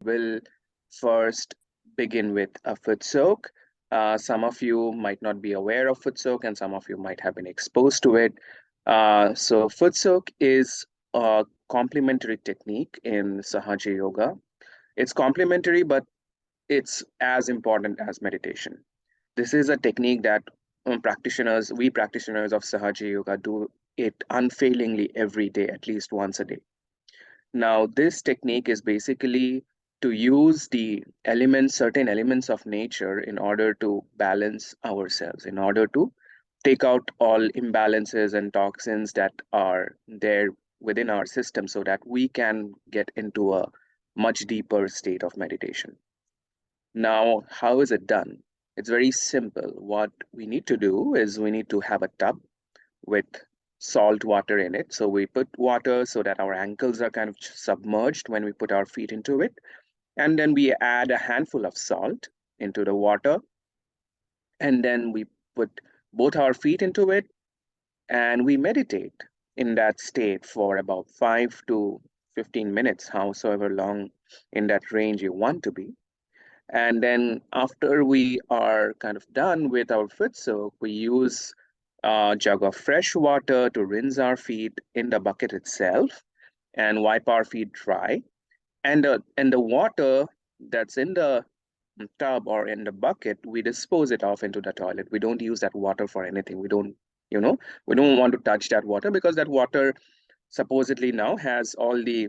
will first begin with a foot soak. Some of you might not be aware of foot soak, and some of you might have been exposed to it. So foot soak is a complementary technique in Sahaja Yoga. It's complementary, but it's as important as meditation. This is a technique that we practitioners of Sahaja Yoga, do it unfailingly every day, at least once a day. Now, this technique is basically to use the elements, certain elements of nature in order to balance ourselves, in order to take out all imbalances and toxins that are there within our system so that we can get into a much deeper state of meditation. Now, how is it done? It's very simple. What we need to do is we need to have a tub with salt water in it. So we put water so that our ankles are kind of submerged when we put our feet into it. And then we add a handful of salt into the water. And then we put both our feet into it and we meditate in that state for about 5 to 15 minutes, howsoever long in that range you want to be. And then after we are kind of done with our foot soak, we use a jug of fresh water to rinse our feet in the bucket itself and wipe our feet dry. And the water that's in the tub or in the bucket, we dispose it off into the toilet. We don't use that water for anything. We don't want to touch that water because that water supposedly now has all the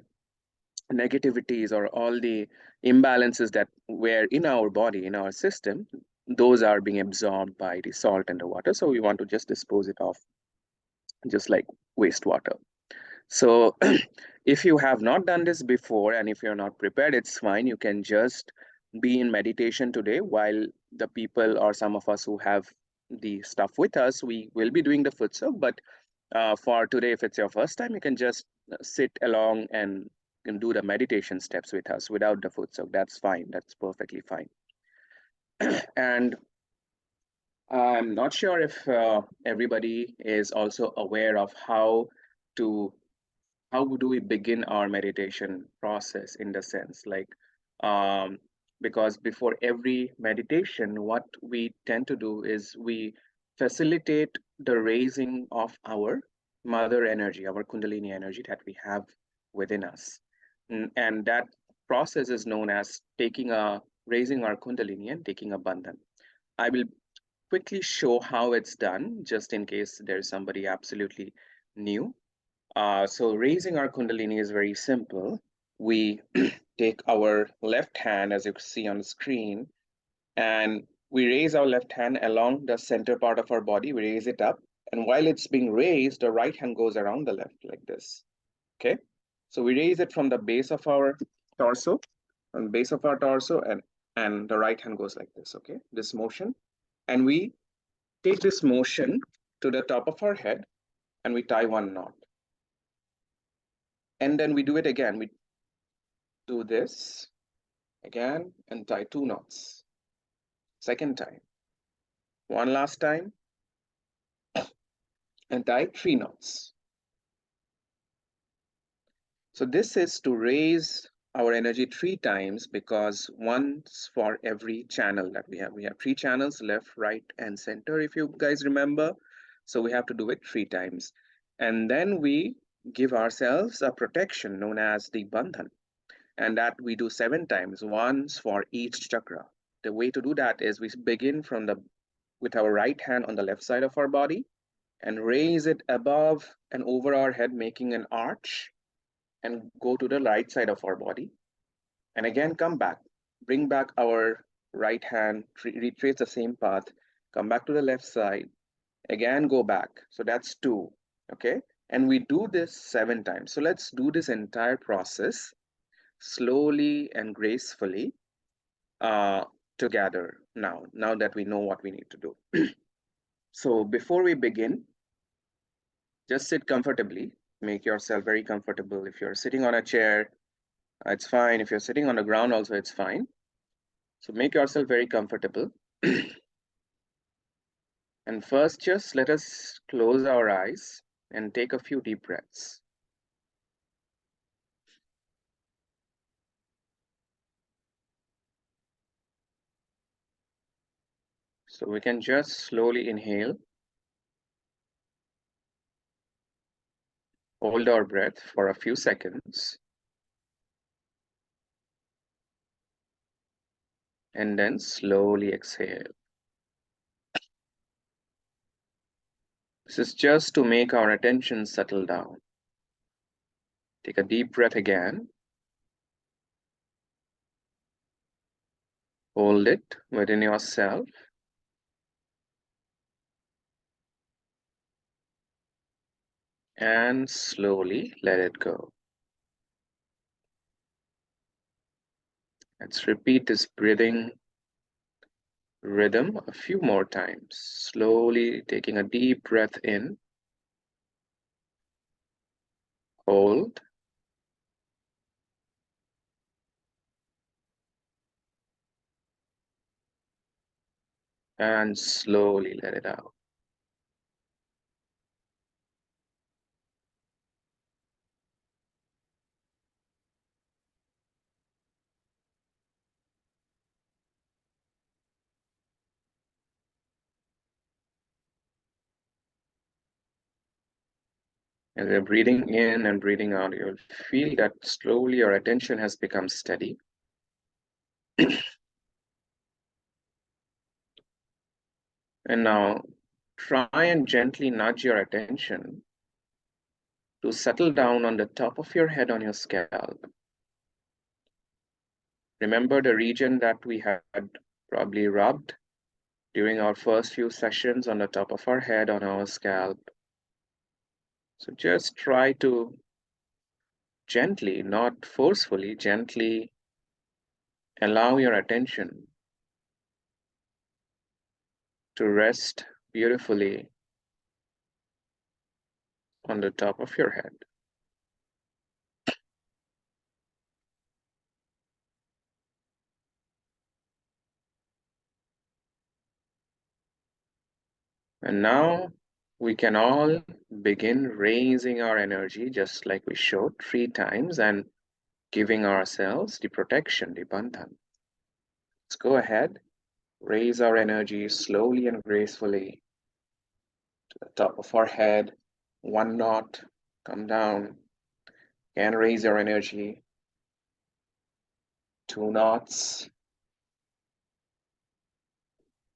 negativities or all the imbalances that were in our body, in our system. Those are being absorbed by the salt and the water. So we want to just dispose it off, just like wastewater. So if you have not done this before and if you're not prepared, it's fine. You can just be in meditation today while the people or some of us who have the stuff with us, we will be doing the foot soak. But for today, if it's your first time, you can just sit along and can do the meditation steps with us without the foot soak. That's fine. That's perfectly fine. And I'm not sure if everybody is also aware of how do we begin our meditation process, in the sense like because before every meditation, what we tend to do is we facilitate the raising of our mother energy, our kundalini energy that we have within us. And that process is known as raising our kundalini and taking a bandhan. I will quickly show how it's done, just in case there's somebody absolutely new. So raising our kundalini is very simple. We take our left hand, as you see on the screen, and we raise our left hand along the center part of our body. We raise it up, and while it's being raised, the right hand goes around the left like this. Okay, so we raise it from the base of our torso, and the right hand goes like this. Okay, this motion, and we take this motion to the top of our head, and we tie one knot. And then we do it again. We do this again and tie two knots. Second time. One last time. And tie three knots. So this is to raise our energy 3 times, because once for every channel that we have. We have 3 channels, left, right, and center, if you guys remember. So we have to do it 3 times. And then we give ourselves a protection known as the bandhan. And that we do 7 times, once for each chakra. The way to do that is we begin with our right hand on the left side of our body and raise it above and over our head, making an arch, and go to the right side of our body. And again, come back, bring back our right hand, retrace the same path, come back to the left side, again, go back. So that's 2, okay? And we do this 7 times. So let's do this entire process slowly and gracefully together now that we know what we need to do. So before we begin, just sit comfortably. Make yourself very comfortable. If you're sitting on a chair, it's fine. If you're sitting on the ground also, it's fine. So make yourself very comfortable. And first, just let us close our eyes and take a few deep breaths. So we can just slowly inhale, hold our breath for a few seconds, and then slowly exhale. This is just to make our attention settle down. Take a deep breath again. Hold it within yourself. And slowly let it go. Let's repeat this breathing rhythm a few more times. Slowly taking a deep breath in. Hold. And slowly let it out. As you're breathing in and breathing out, you'll feel that slowly your attention has become steady. And now try and gently nudge your attention to settle down on the top of your head on your scalp. Remember the region that we had probably rubbed during our first few sessions on the top of our head on our scalp. So just try to gently, not forcefully, gently allow your attention to rest beautifully on the top of your head. And now we can all begin raising our energy just like we showed 3 times and giving ourselves the protection, the bandhan. Let's go ahead, raise our energy slowly and gracefully to the top of our head. 1 knot, come down, and raise your energy. 2 knots,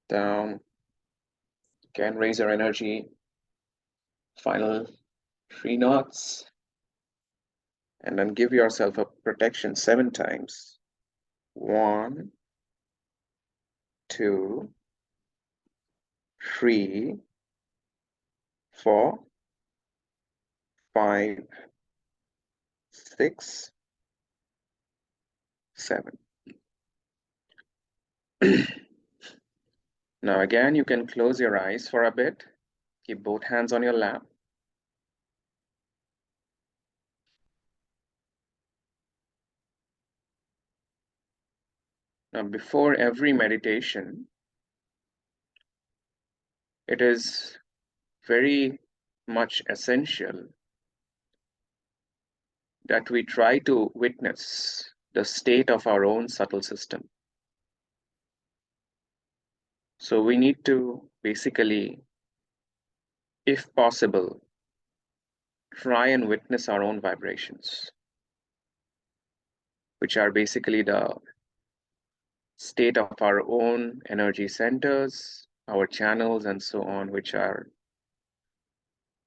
down, can raise your energy. Final 3 knots, and then give yourself a protection 7 times. 1, 2, 3, 4, 5, 6, 7. Now again, you can close your eyes for a bit. Keep both hands on your lap. Now, before every meditation, it is very much essential that we try to witness the state of our own subtle system. So we need to basically, if possible, try and witness our own vibrations, which are basically the state of our own energy centers, our channels, and so on, which are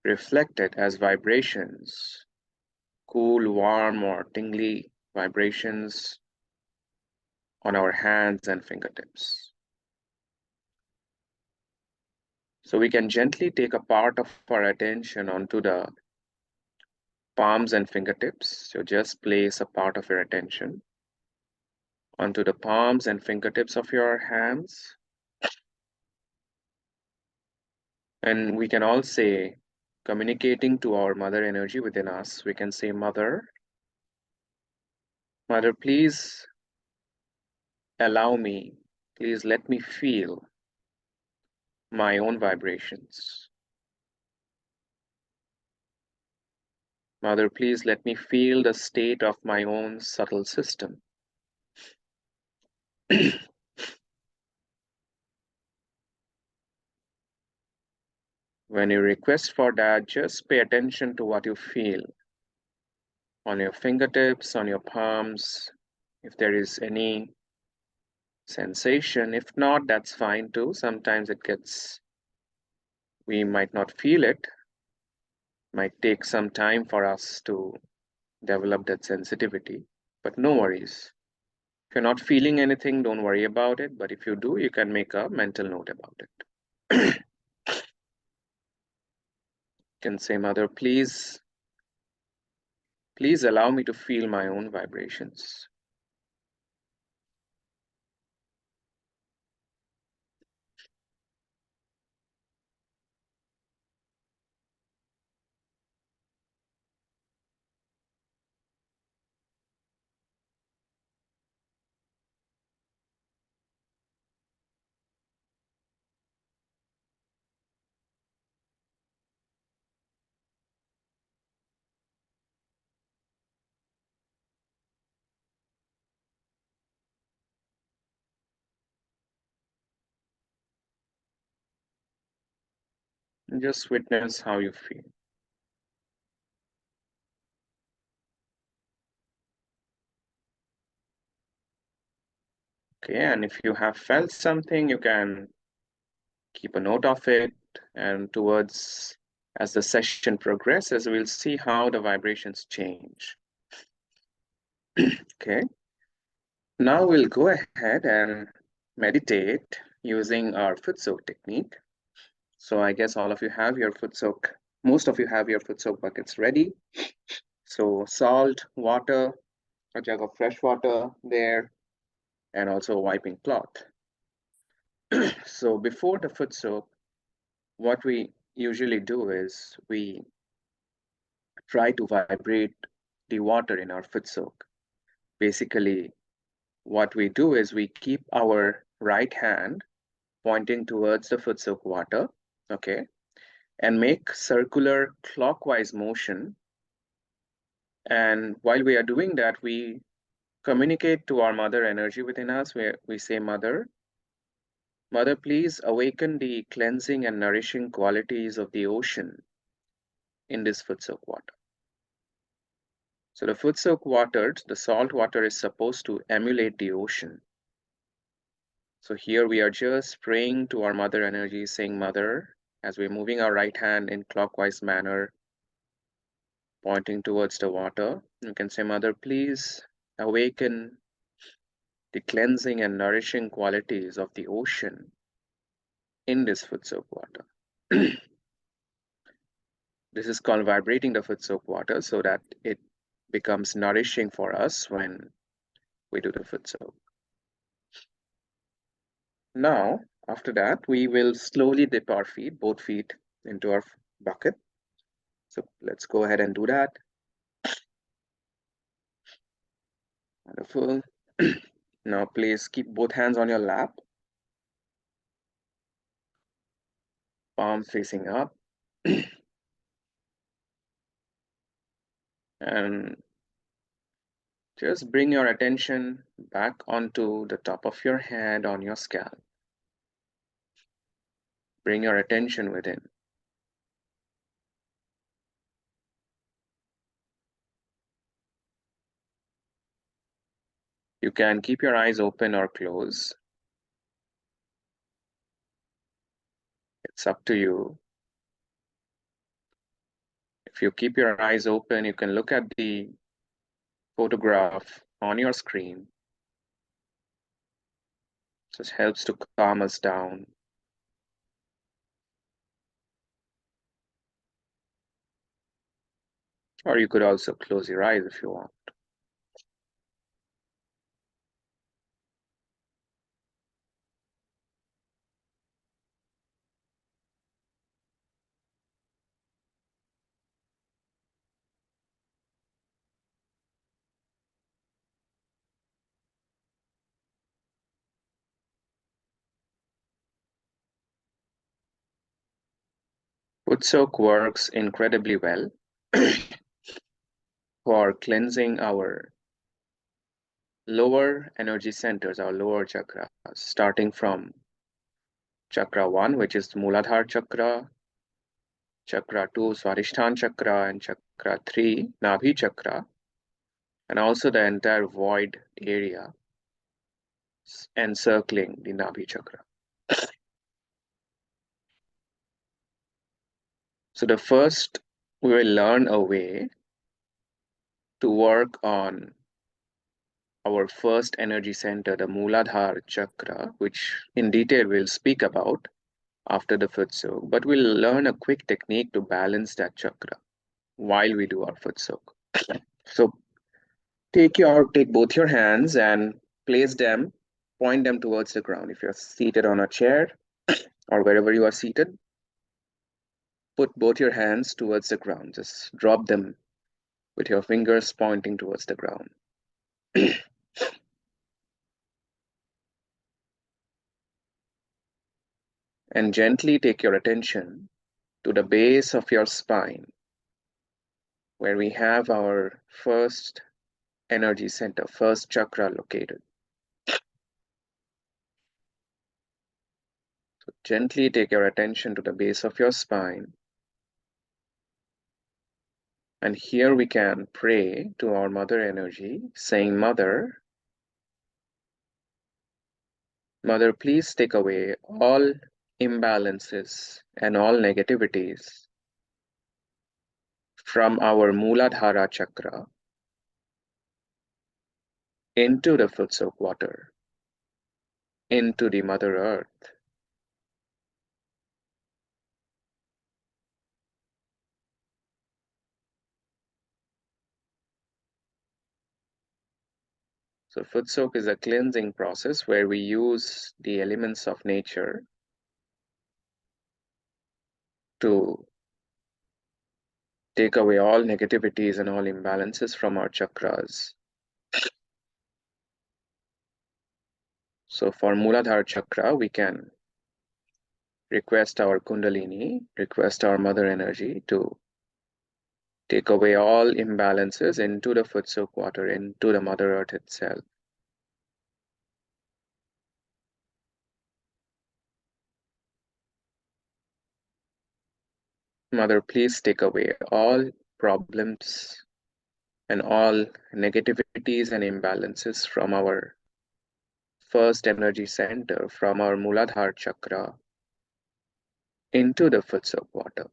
reflected as vibrations, cool, warm, or tingly vibrations on our hands and fingertips. So we can gently take a part of our attention onto the palms and fingertips. So just place a part of your attention onto the palms and fingertips of your hands. And we can all say, communicating to our mother energy within us, we can say, Mother, Mother, please allow me, please let me feel my own vibrations. Mother, please let me feel the state of my own subtle system. When you request for that, just pay attention to what you feel on your fingertips, on your palms, if there is any sensation. If not, that's fine too. Sometimes we might not feel it, might take some time for us to develop that sensitivity, but no worries. If you're not feeling anything, don't worry about it. But if you do, you can make a mental note about it. You can say, Mother, please allow me to feel my own vibrations. And just witness how you feel. Okay, and if you have felt something, you can keep a note of it. And as the session progresses, we'll see how the vibrations change. Okay, now we'll go ahead and meditate using our Footsoak technique. So I guess all of you have your most of you have your Footsoak buckets ready. So salt, water, a jug of fresh water there, and also a wiping cloth. So before the Footsoak, what we usually do is we try to vibrate the water in our Footsoak. Basically, what we do is we keep our right hand pointing towards the Footsoak water, okay, and make circular clockwise motion. And while we are doing that, we communicate to our mother energy within us, where we say, Mother, please awaken the cleansing and nourishing qualities of the ocean in this Footsoak water. So the Footsoak water, the salt water, is supposed to emulate the ocean. So here we are just praying to our mother energy, saying, Mother, as we're moving our right hand in clockwise manner, pointing towards the water, you can say, Mother, please awaken the cleansing and nourishing qualities of the ocean in this Footsoak water. This is called vibrating the Footsoak water so that it becomes nourishing for us when we do the Footsoak. Now, after that, we will slowly dip our feet, both feet, into our bucket. So let's go ahead and do that. Wonderful. Now, please keep both hands on your lap, palm facing up. And just bring your attention back onto the top of your head on your scalp. Bring your attention within. You can keep your eyes open or close. It's up to you. If you keep your eyes open, you can look at the photograph on your screen. This helps to calm us down. Or you could also close your eyes if you want. Footsoak works incredibly well for cleansing our lower energy centers, our lower chakras, starting from chakra 1, which is Mooladhara Chakra, Chakra 2, Swadhisthana Chakra, and Chakra 3, Nabhi Chakra, and also the entire void area encircling the Nabhi Chakra. So the first, we will learn a way to work on our first energy center, the Mooladhara Chakra, which in detail we'll speak about after the Footsoak, but we'll learn a quick technique to balance that chakra while we do our Footsoak. So take both your hands and place them, point them towards the ground. If you're seated on a chair or wherever you are seated, put both your hands towards the ground. Just drop them with your fingers pointing towards the ground. And gently take your attention to the base of your spine, where we have our first energy center, first chakra located. So gently take your attention to the base of your spine. And here we can pray to our mother energy, saying, Mother, please take away all imbalances and all negativities from our Mooladhara Chakra into the Footsoak water, into the Mother Earth. So Footsoak is a cleansing process where we use the elements of nature to take away all negativities and all imbalances from our chakras. So for Mooladhara Chakra, we can request our Kundalini, request our mother energy to take away all imbalances into the Footsoak water, into the Mother Earth itself. Mother, please take away all problems and all negativities and imbalances from our first energy center, from our Mooladhara Chakra into the Footsoak water.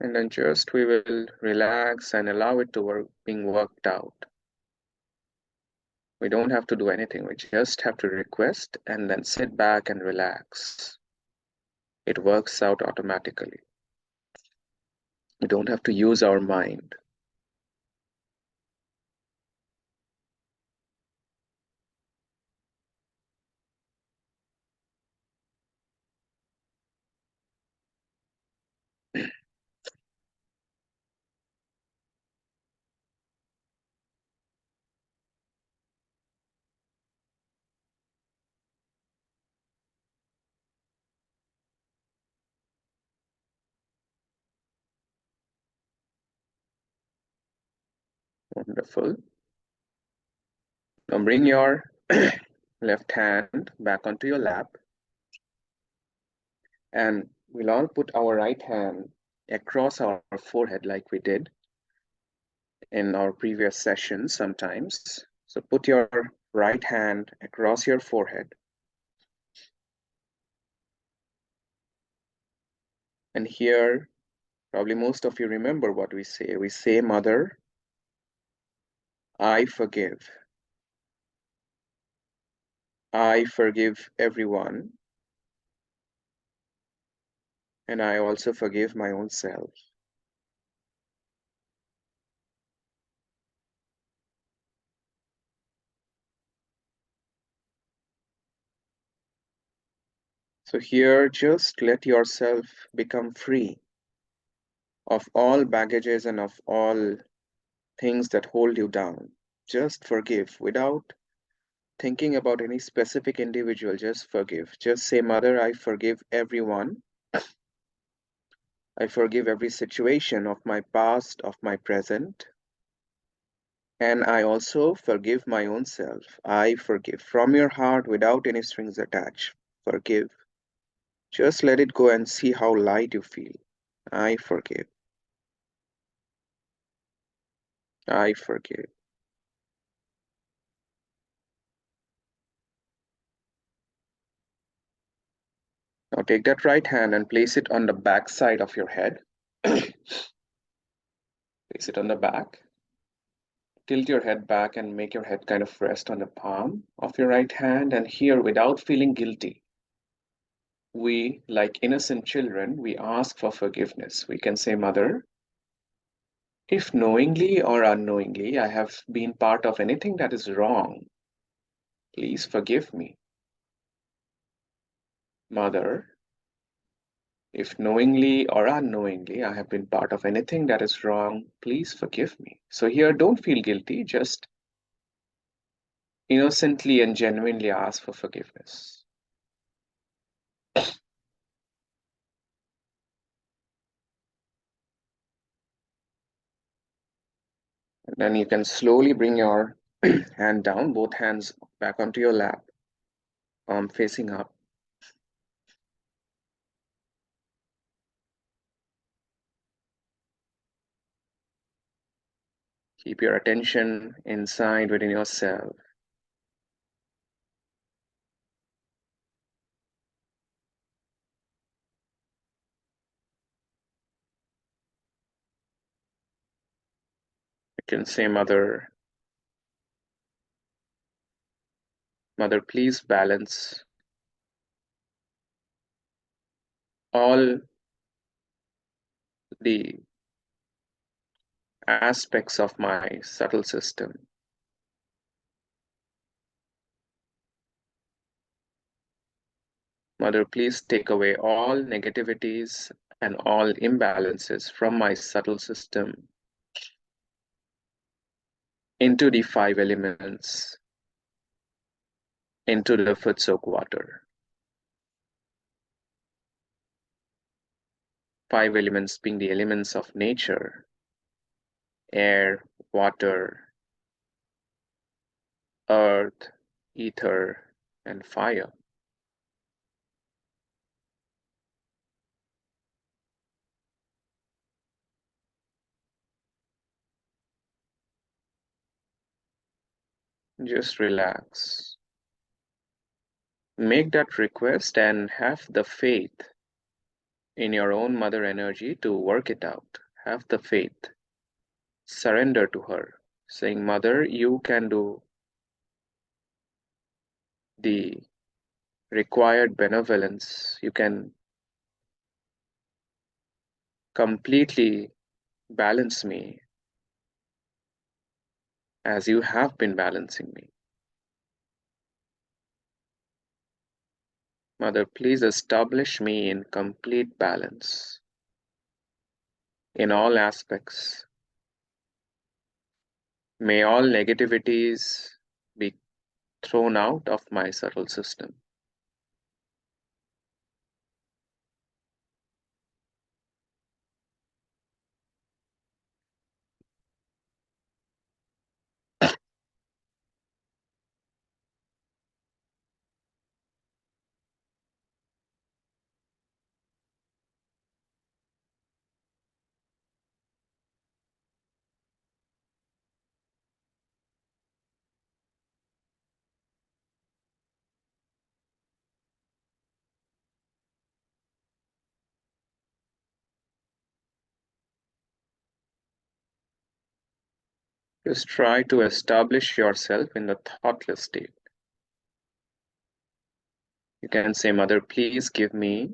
And then just we will relax and allow it to being worked out. We don't have to do anything. We just have to request and then sit back and relax. It works out automatically. We don't have to use our mind. Wonderful. Now bring your left hand back onto your lap, and we'll all put our right hand across our forehead like we did in our previous sessions sometimes. So put your right hand across your forehead. And here, probably most of you remember what we say. We say, Mother, I forgive. I forgive everyone. And I also forgive my own self. So here, just let yourself become free of all baggages and of all things that hold you down. Just forgive without thinking about any specific individual. Just forgive. Just say, Mother, I forgive everyone. I forgive every situation of my past, of my present, and I also forgive my own self. I forgive from your heart without any strings attached. Forgive. Just let it go and see how light you feel. I forgive. I forgive. Now take that right hand and place it on the back side of your head. Place it on the back. Tilt your head back and make your head kind of rest on the palm of your right hand. And here, without feeling guilty, we, like innocent children, we ask for forgiveness. We can say, Mother, if knowingly or unknowingly I have been part of anything that is wrong, please forgive me. Mother, if knowingly or unknowingly I have been part of anything that is wrong, please forgive me. So here, don't feel guilty, just innocently and genuinely ask for forgiveness. And then you can slowly bring your hand down, both hands back onto your lap, palm facing up. Keep your attention inside within yourself. You can say, Mother, Mother, please balance all the aspects of my subtle system. Mother, please take away all negativities and all imbalances from my subtle system into the five elements, into the Footsoak water. Five elements being the elements of nature: air, water, earth, ether, and fire. Just relax. Make that request and have the faith in your own mother energy to work it out. Have the faith. Surrender to her, saying, Mother, you can do the required benevolence. You can completely balance me as you have been balancing me. Mother, please establish me in complete balance in all aspects. May all negativities be thrown out of my subtle system. Just try to establish yourself in the thoughtless state. You can say, Mother, please give me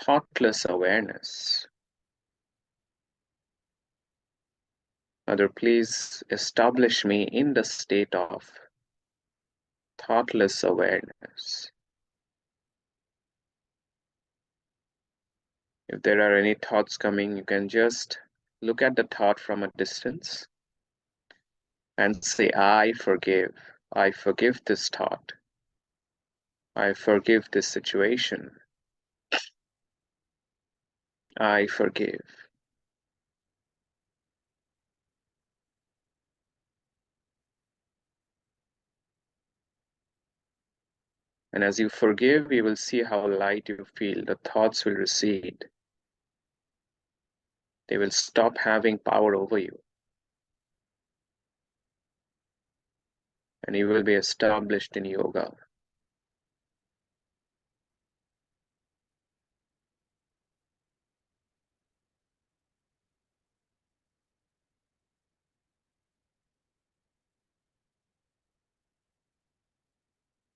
thoughtless awareness. Mother, please establish me in the state of thoughtless awareness. If there are any thoughts coming, you can just look at the thought from a distance and say, I forgive. I forgive this thought. I forgive this situation. I forgive. And as you forgive, you will see how light you feel. The thoughts will recede. They will stop having power over you. And you will be established in yoga.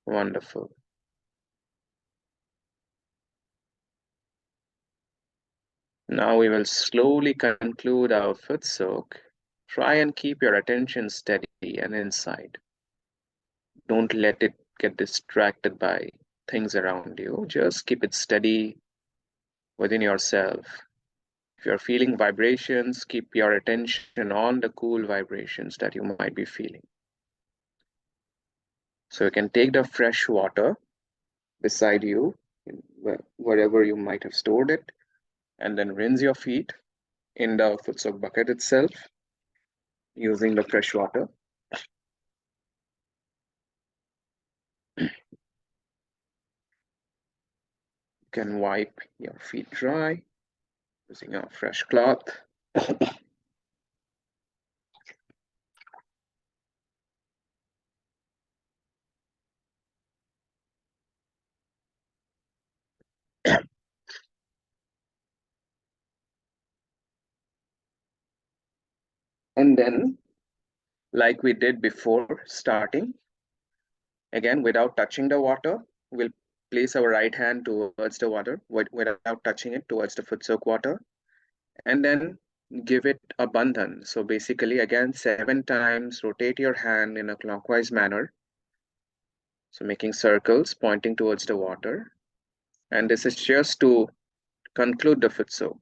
Wonderful. Now we will slowly conclude our foot soak. Try and keep your attention steady and inside. Don't let it get distracted by things around you. Just keep it steady within yourself. If you're feeling vibrations, keep your attention on the cool vibrations that you might be feeling. So you can take the fresh water beside you, wherever you might have stored it, and then rinse your feet in the foot soak bucket itself using the fresh water. You can wipe your feet dry using a fresh cloth. And then, like we did before starting, again, without touching the water, we'll place our right hand towards the water without touching it towards the foot soak water, and then give it a bandhan. So basically, again, 7 times rotate your hand in a clockwise manner. So making circles pointing towards the water. And this is just to conclude the foot soak.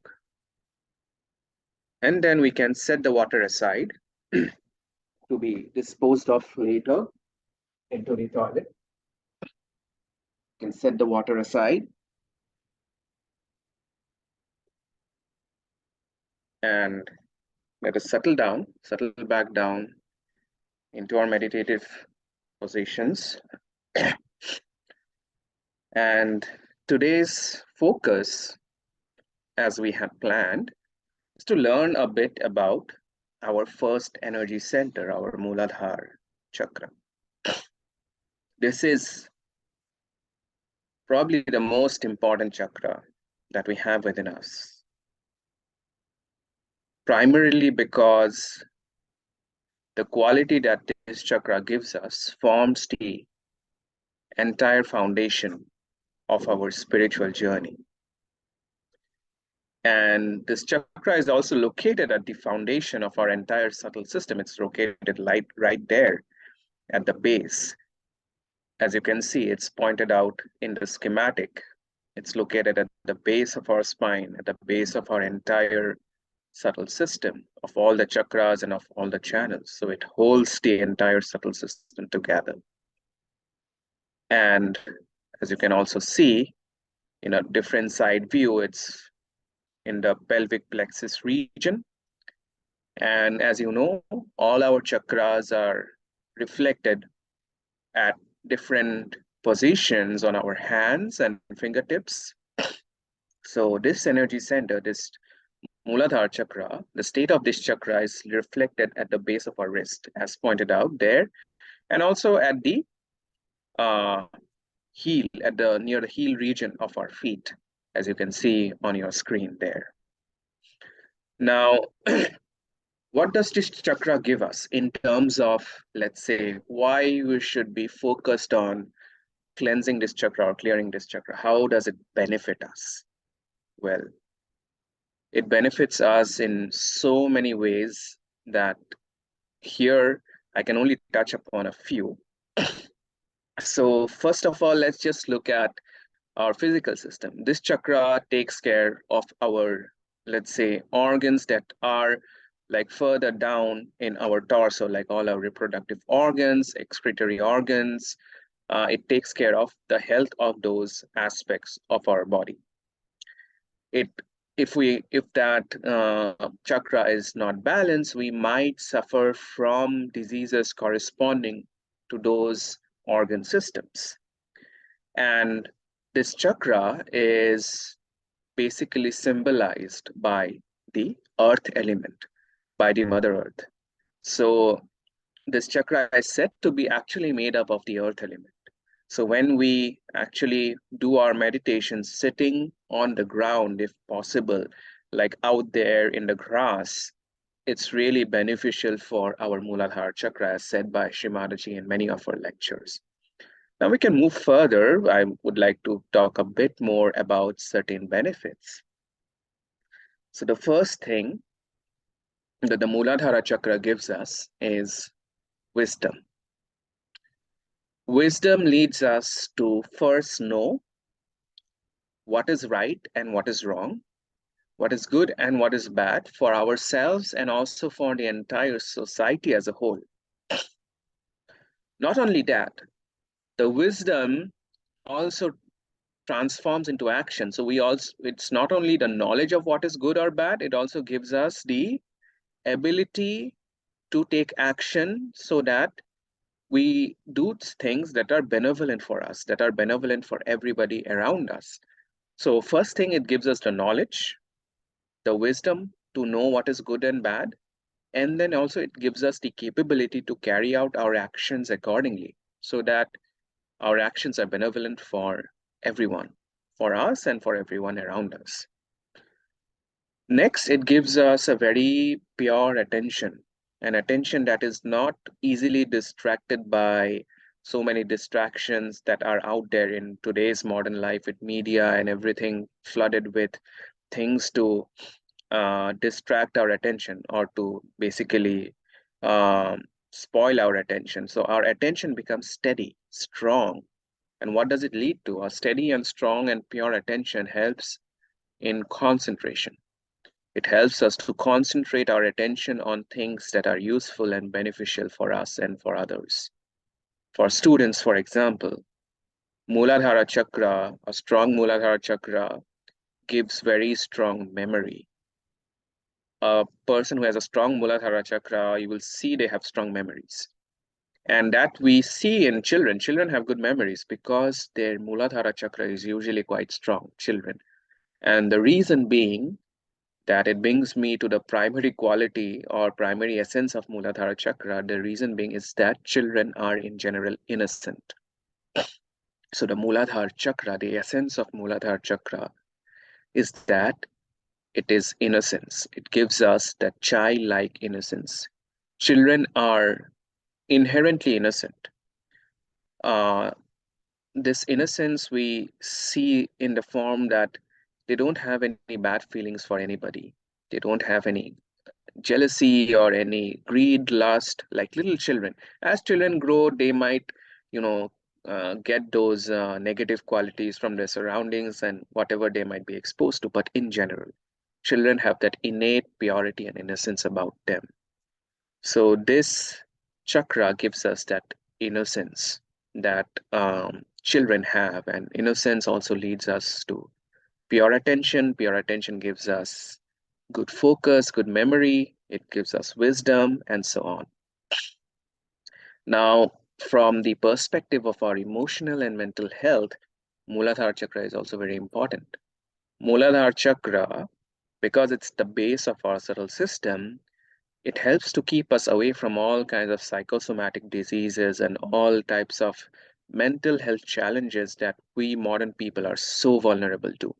And then we can set the water aside to be disposed of later into the toilet. You can set the water aside and let us settle back down into our meditative positions. And today's focus, as we had planned, is to learn a bit about our first energy center, our Mooladhara Chakra. This is probably the most important chakra that we have within us, primarily because the quality that this chakra gives us forms the entire foundation of our spiritual journey. And this chakra is also located at the foundation of our entire subtle system. It's located right there at the base. As you can see, it's pointed out in the schematic. It's located at the base of our spine, at the base of our entire subtle system, of all the chakras and of all the channels. So it holds the entire subtle system together. And as you can also see, in a different side view, it's in the pelvic plexus region. And as you know, all our chakras are reflected at different positions on our hands and fingertips. So this energy center, this Mooladhara Chakra, the state of this chakra is reflected at the base of our wrist, as pointed out there, and also at the uh, heel, near the heel region of our feet, as you can see on your screen there. Now, what does this chakra give us in terms of, let's say, why we should be focused on cleansing this chakra or clearing this chakra? How does it benefit us? Well, it benefits us in so many ways that here I can only touch upon a few. So first of all, let's just look at our physical system. This chakra takes care of our, let's say, organs that are like further down in our torso, like all our reproductive organs, excretory organs. It takes care of the health of those aspects of our body. It if that chakra is not balanced, we might suffer from diseases corresponding to those organ systems. And this chakra is basically symbolized by the earth element, by the Mother Earth. So this chakra is said to be actually made up of the earth element. So when we actually do our meditation sitting on the ground, if possible, like out there in the grass, it's really beneficial for our Mooladhara chakra, as said by Shrimadaji in many of our lectures. Now we can move further. I would like to talk a bit more about certain benefits. So the first thing that the Mooladhara chakra gives us is wisdom. Wisdom leads us to first know what is right and what is wrong, what is good and what is bad for ourselves and also for the entire society as a whole. Not only that, the wisdom also transforms into action. So it's not only the knowledge of what is good or bad, it also gives us the ability to take action so that we do things that are benevolent for us, that are benevolent for everybody around us. So first thing, it gives us the knowledge, the wisdom to know what is good and bad. And then also it gives us the capability to carry out our actions accordingly so that our actions are benevolent for everyone, for us and for everyone around us. Next, it gives us a very pure attention, an attention that is not easily distracted by so many distractions that are out there in today's modern life with media and everything flooded with things to distract our attention or to basically spoil our attention. So our attention becomes steady, strong. And what does it lead to? A steady and strong and pure attention helps in concentration. It helps us to concentrate our attention on things that are useful and beneficial for us and for others. For students, for example, Mooladhara Chakra, a strong Mooladhara Chakra gives very strong memory. A person who has a strong Mooladhara Chakra, you will see they have strong memories. And that we see in children. Children have good memories because their Mooladhara Chakra is usually quite strong, children. And the reason being that it brings me to the primary quality or primary essence of Mooladhara Chakra. The reason being is that children are in general innocent. So the Mooladhara Chakra, the essence of Mooladhara Chakra is that it is innocence. It gives us that childlike innocence. Children are inherently innocent. This innocence we see in the form that they don't have any bad feelings for anybody. They don't have any jealousy or any greed, lust, like little children. As children grow, they might, you know, get those negative qualities from their surroundings and whatever they might be exposed to. But in general, children have that innate purity and innocence about them. So this chakra gives us that innocence that children have, and innocence also leads us to pure attention. Pure attention gives us good focus, good memory, it gives us wisdom, and so on. Now, from the perspective of our emotional and mental health, Mooladhara Chakra is also very important. Mooladhara Chakra, because it's the base of our subtle system, it helps to keep us away from all kinds of psychosomatic diseases and all types of mental health challenges that we modern people are so vulnerable to.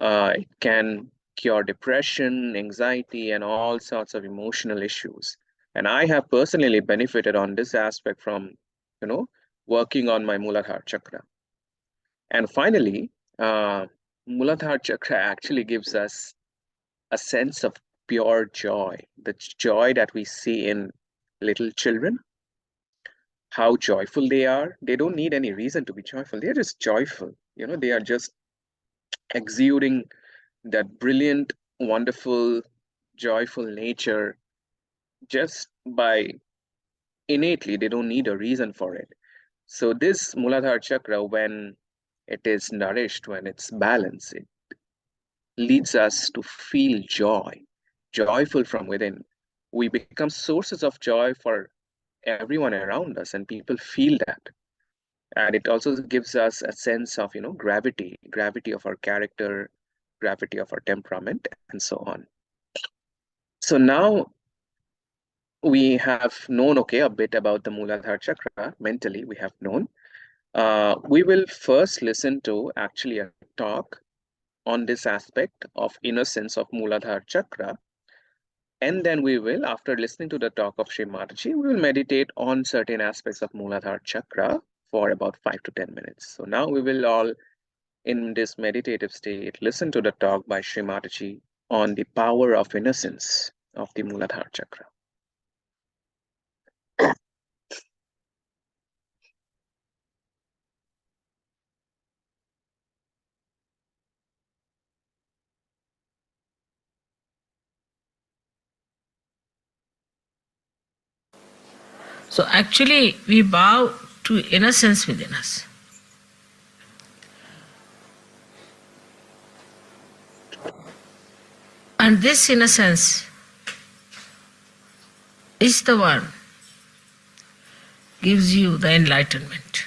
It can cure depression, anxiety, and all sorts of emotional issues. And I have personally benefited on this aspect from, you know, working on my Mooladhara chakra. And finally, Mooladhara chakra actually gives us a sense of pure joy, the joy that we see in little children, how joyful they are. They don't need any reason to be joyful. They're just joyful. You know, they are just exuding that brilliant, wonderful, joyful nature just by innately. They don't need a reason for it. So this Mooladhara chakra, when it is nourished, when it's balanced, leads us to feel joy, joyful from within. We become sources of joy for everyone around us, and people feel that. And it also gives us a sense of, gravity, gravity of our character, gravity of our temperament, and so on. So now we have known, okay, a bit about the Mooladhara Chakra. Mentally, we have known. We will first listen to actually a talk on this aspect of innocence of Mooladhara Chakra. And then we will, after listening to the talk of Sri Mataji, we will meditate on certain aspects of Mooladhara Chakra for about 5 to 10 minutes. So now we will all, in this meditative state, listen to the talk by Sri Mataji on the power of innocence of the Mooladhara Chakra. So actually, we bow to innocence within us. And this innocence is the one gives you the enlightenment.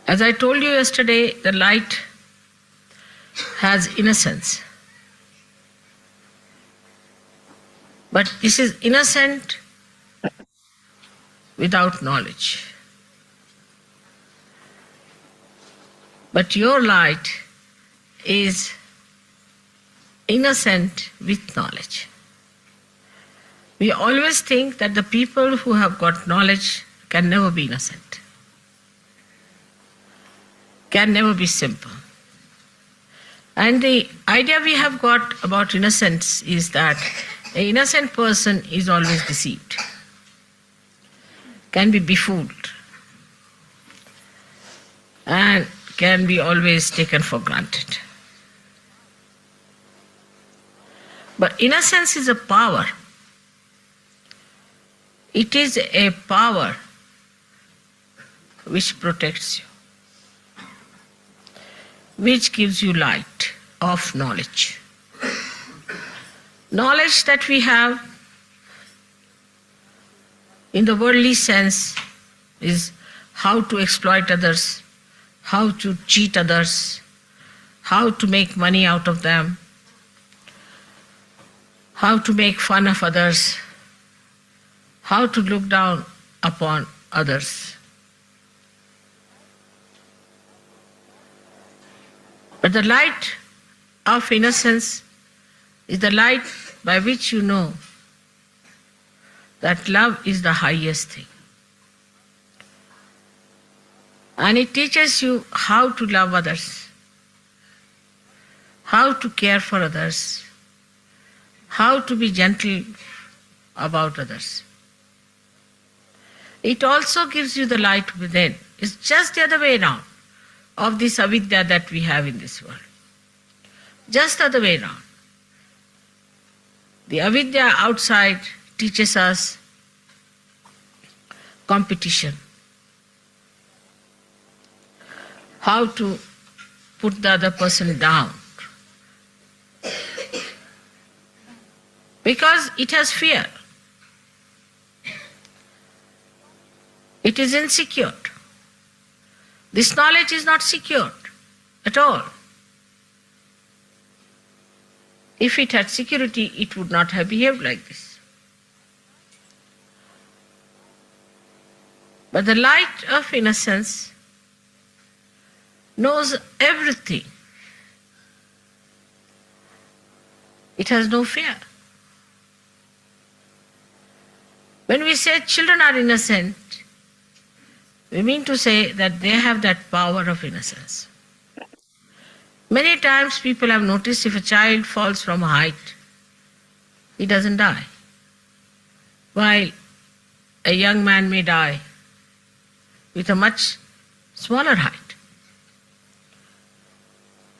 As I told you yesterday, the light has innocence. But this is innocent without knowledge. But your light is innocent with knowledge. We always think that the people who have got knowledge can never be innocent, can never be simple. And the idea we have got about innocence is that an innocent person is always deceived, can be befooled, and can be always taken for granted. But innocence is a power. It is a power which protects you, which gives you light of knowledge. Knowledge that we have in the worldly sense is how to exploit others, how to cheat others, how to make money out of them, how to make fun of others, how to look down upon others. But the light of innocence is the light by which you know that love is the highest thing. And it teaches you how to love others, how to care for others, how to be gentle about others. It also gives you the light within. It's just the other way around of this avidya that we have in this world. Just the other way around. The avidya outside teaches us competition, how to put the other person down, because it has fear. It is insecure. This knowledge is not secured at all. If it had security, it would not have behaved like this. But the light of innocence knows everything. It has no fear. When we say children are innocent, we mean to say that they have that power of innocence. Many times people have noticed if a child falls from a height, he doesn't die, while a young man may die with a much smaller height.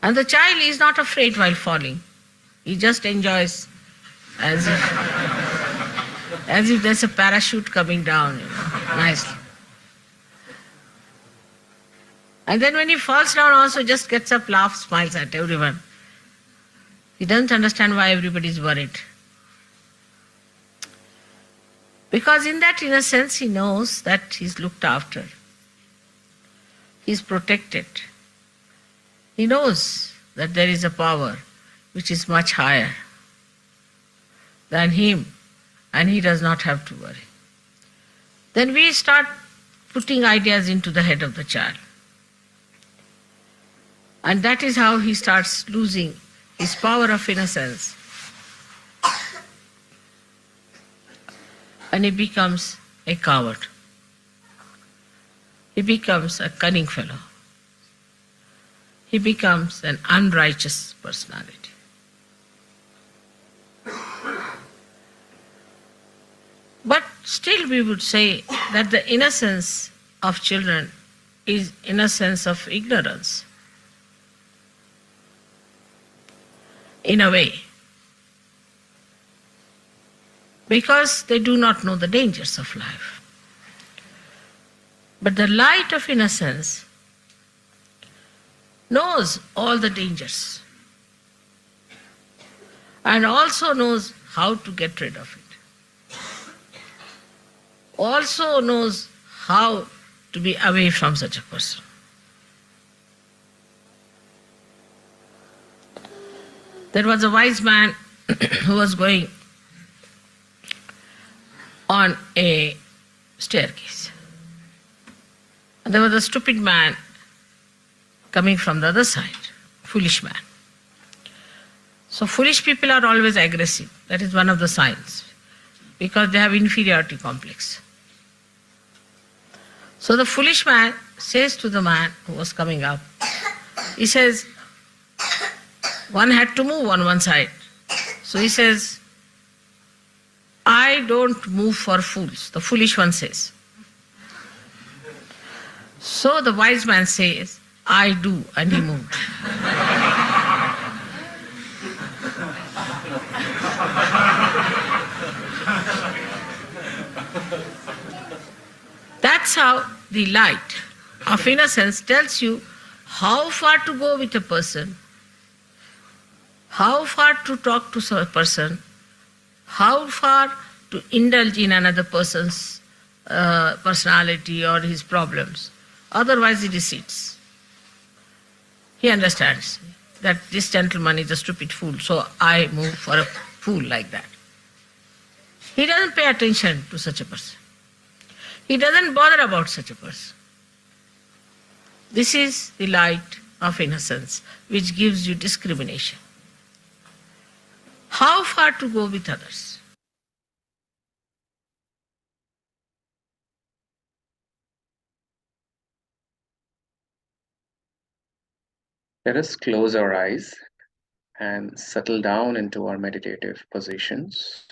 And the child is not afraid while falling. He just enjoys as if there's a parachute coming down, nicely. And then when he falls down also just gets up, laughs, smiles at everyone. He doesn't understand why everybody is worried. Because in that innocence he knows that he's looked after. He's protected. He knows that there is a power which is much higher than him, and he does not have to worry. Then we start putting ideas into the head of the child. And that is how he starts losing his power of innocence. And he becomes a coward. He becomes a cunning fellow. He becomes an unrighteous personality. But still we would say that the innocence of children is innocence of ignorance. In a way. Because they do not know the dangers of life. But the light of innocence knows all the dangers and also knows how to get rid of it. Also knows how to be away from such a person. There was a wise man who was going on a staircase. And there was a stupid man coming from the other side, foolish man. So foolish people are always aggressive. That is one of the signs, because they have inferiority complex. So the foolish man says to the man who was coming up, he says, one had to move on one side. So he says, I don't move for fools, the foolish one says. So the wise man says, I do, and he moved. That's how the light of innocence tells you how far to go with a person, how far to talk to a person, how far to indulge in another person's personality or his problems. Otherwise he deceits. He understands that this gentleman is a stupid fool, so I move for a fool like that. He doesn't pay attention to such a person. He doesn't bother about such a person. This is the light of innocence which gives you discrimination. How far to go with others? Let us close our eyes and settle down into our meditative positions.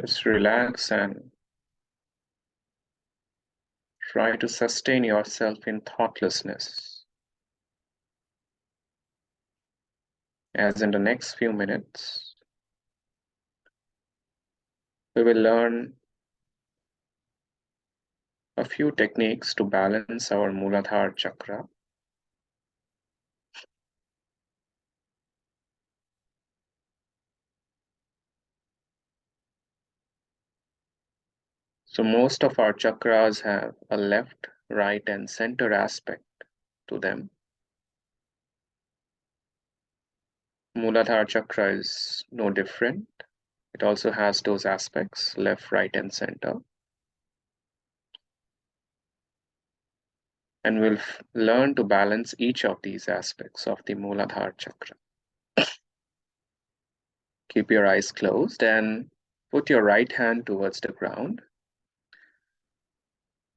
Just relax and try to sustain yourself in thoughtlessness. As in the next few minutes, we will learn a few techniques to balance our Mooladhara Chakra. So most of our chakras have a left, right, and center aspect to them. Mooladhara Chakra is no different. It also has those aspects, left, right, and center. And we'll learn to balance each of these aspects of the Mooladhara Chakra. Keep your eyes closed and put your right hand towards the ground.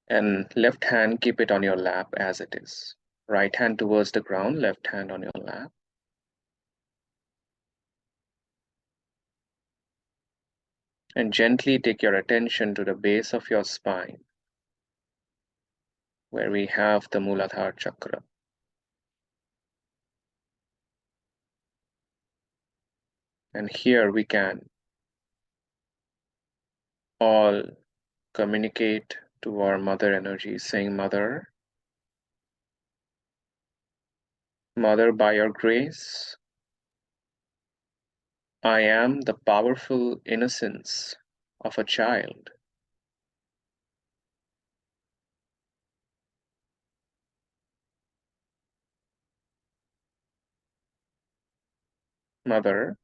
And left hand, keep it on your lap as it is. Right hand towards the ground, left hand on your lap. And gently take your attention to the base of your spine, where we have the Mooladhara Chakra. And here we can all communicate to our mother energy, saying, Mother, Mother, by your grace, I am the powerful innocence of a child. Mother,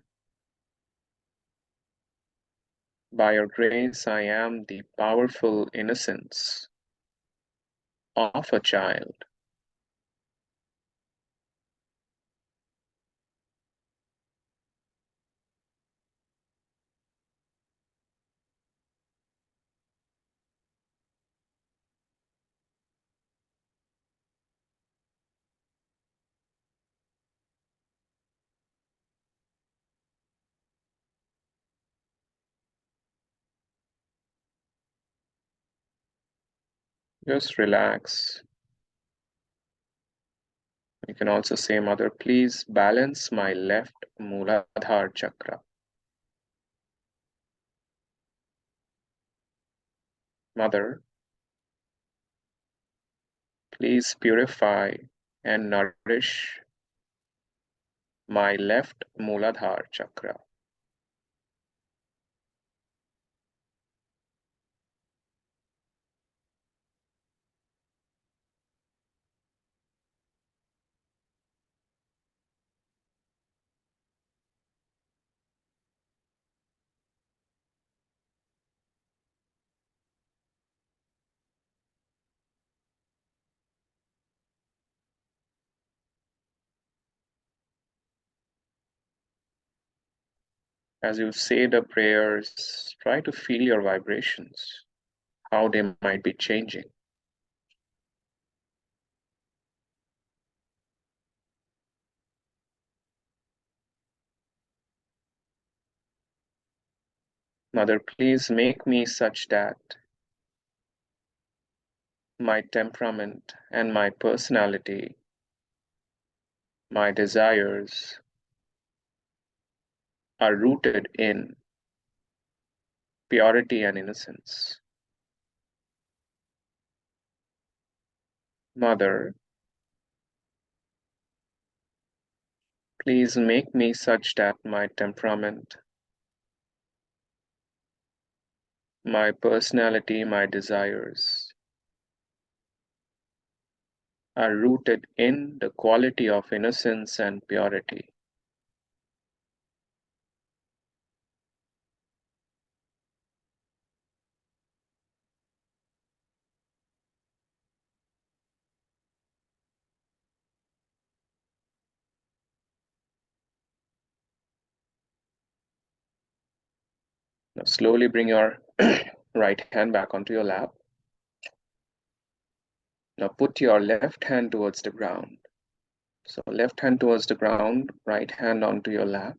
by your grace, I am the powerful innocence of a child. Just relax. You can also say, Mother, please balance my left Mooladhara Chakra. Mother, please purify and nourish my left Mooladhara Chakra. As you say the prayers, try to feel your vibrations, how they might be changing. Mother, please make me such that my temperament and my personality, my desires are rooted in purity and innocence. Mother, please make me such that my temperament, my personality, my desires are rooted in the quality of innocence and purity. Now slowly bring your right hand back onto your lap. Now put your left hand towards the ground. So left hand towards the ground, right hand onto your lap.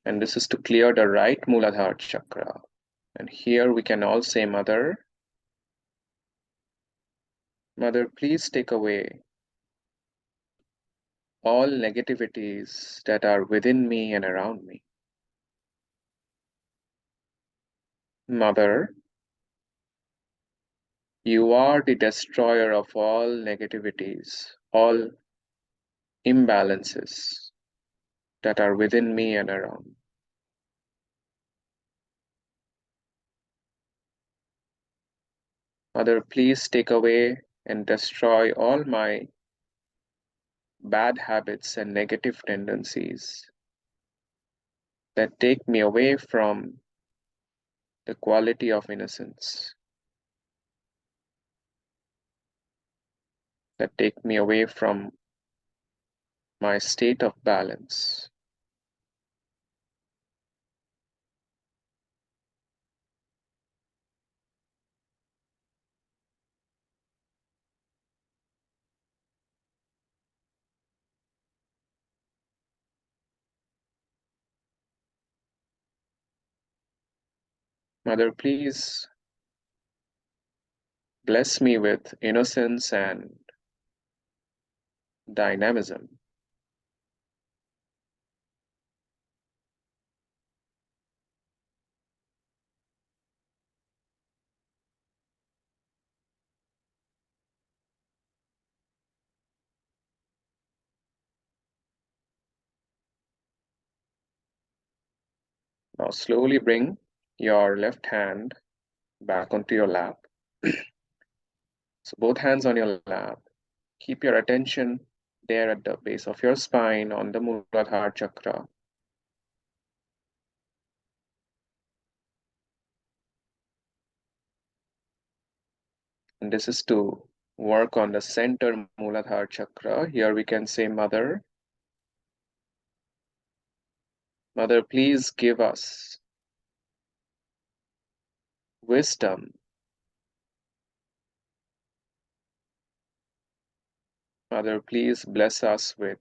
And this is to clear the right Mooladhara Chakra. And here we can all say, Mother, Mother, please take away all negativities that are within me and around me. Mother, you are the destroyer of all negativities, all imbalances that are within me and around. Mother, please take away and destroy all my bad habits and negative tendencies that take me away from the quality of innocence, that take me away from my state of balance. Mother, please bless me with innocence and dynamism. Now slowly bring your left hand back onto your lap. So both hands on your lap. Keep your attention there at the base of your spine on the Mooladhara Chakra. And this is to work on the center Mooladhara Chakra. Here we can say, Mother, Mother, please give us wisdom. Mother, please bless us with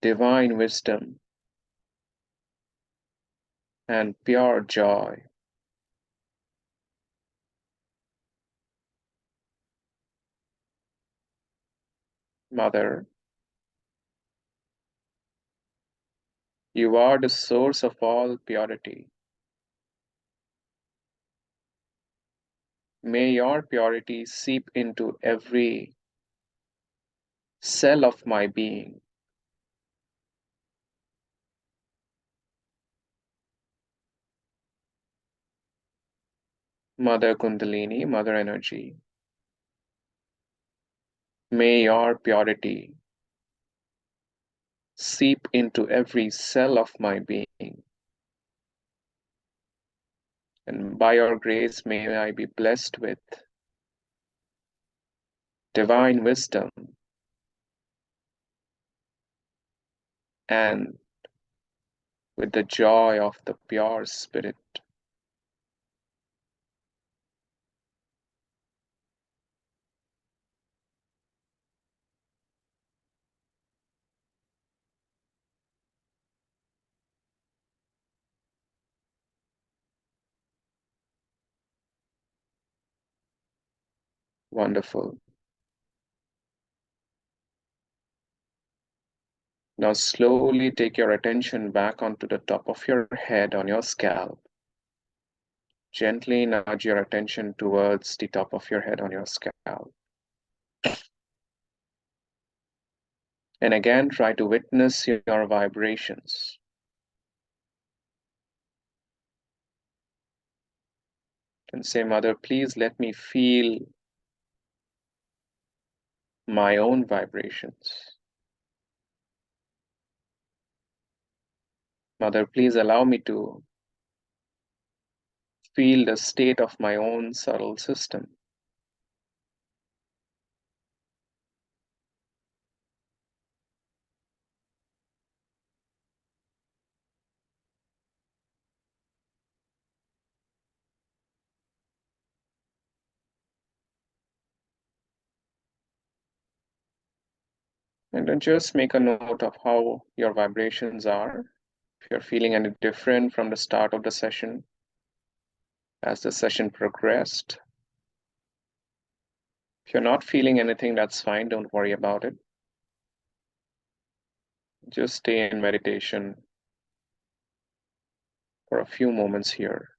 divine wisdom and pure joy. Mother, you are the source of all purity. May your purity seep into every cell of my being. Mother Kundalini, Mother Energy, may your purity seep into every cell of my being. And by your grace, may I be blessed with divine wisdom and with the joy of the pure spirit. Wonderful. Now slowly take your attention back onto the top of your head on your scalp. Gently nudge your attention towards the top of your head on your scalp. And again, try to witness your vibrations. And say, Mother, please let me feel my own vibrations. Mother, please allow me to feel the state of my own subtle system. And then just make a note of how your vibrations are. If you're feeling any different from the start of the session, as the session progressed. If you're not feeling anything, that's fine. Don't worry about it. Just stay in meditation for a few moments here.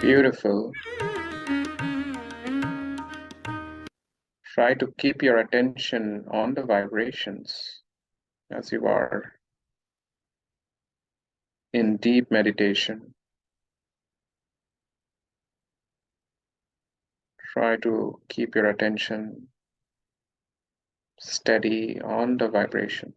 Beautiful. Try to keep your attention on the vibrations as you are in deep meditation. Try to keep your attention steady on the vibrations.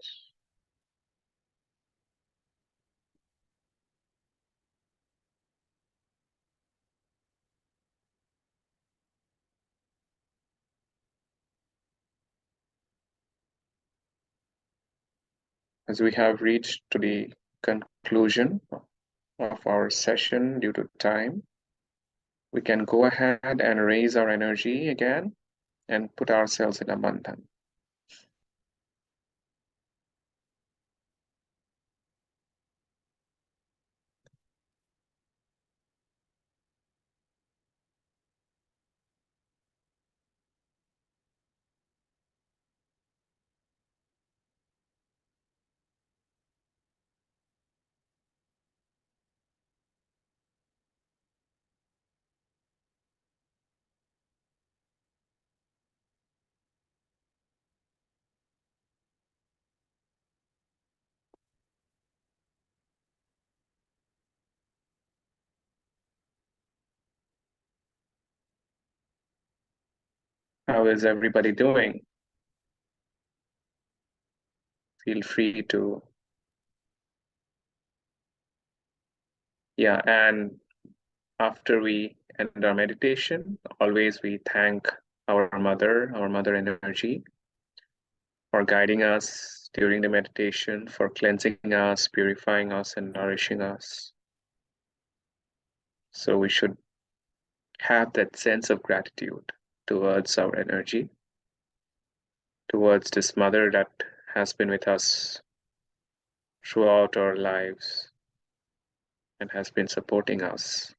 As we have reached to the conclusion of our session due to time, we can go ahead and raise our energy again and put ourselves in a bandhan. How is everybody doing? Feel free to, and after we end our meditation, always we thank our mother energy, for guiding us during the meditation, for cleansing us, purifying us, and nourishing us. So we should have that sense of gratitude towards our energy, towards this mother that has been with us throughout our lives and has been supporting us.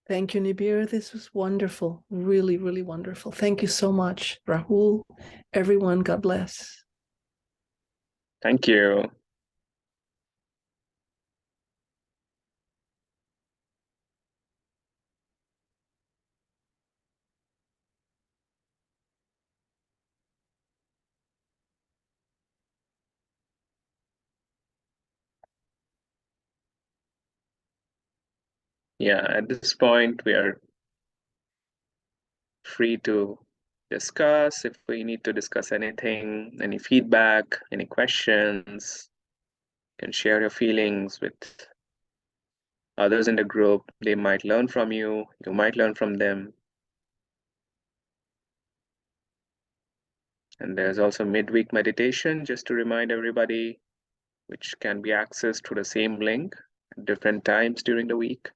Thank you, Nibir. This was wonderful. Really, really wonderful. Thank you so much, Rahul. Everyone, God bless. Thank you. Yeah, at this point, we are free to discuss if we need to discuss anything, any feedback, any questions. You can share your feelings with others in the group. They might learn from you, you might learn from them. And there's also midweek meditation, just to remind everybody, which can be accessed through the same link at different times during the week.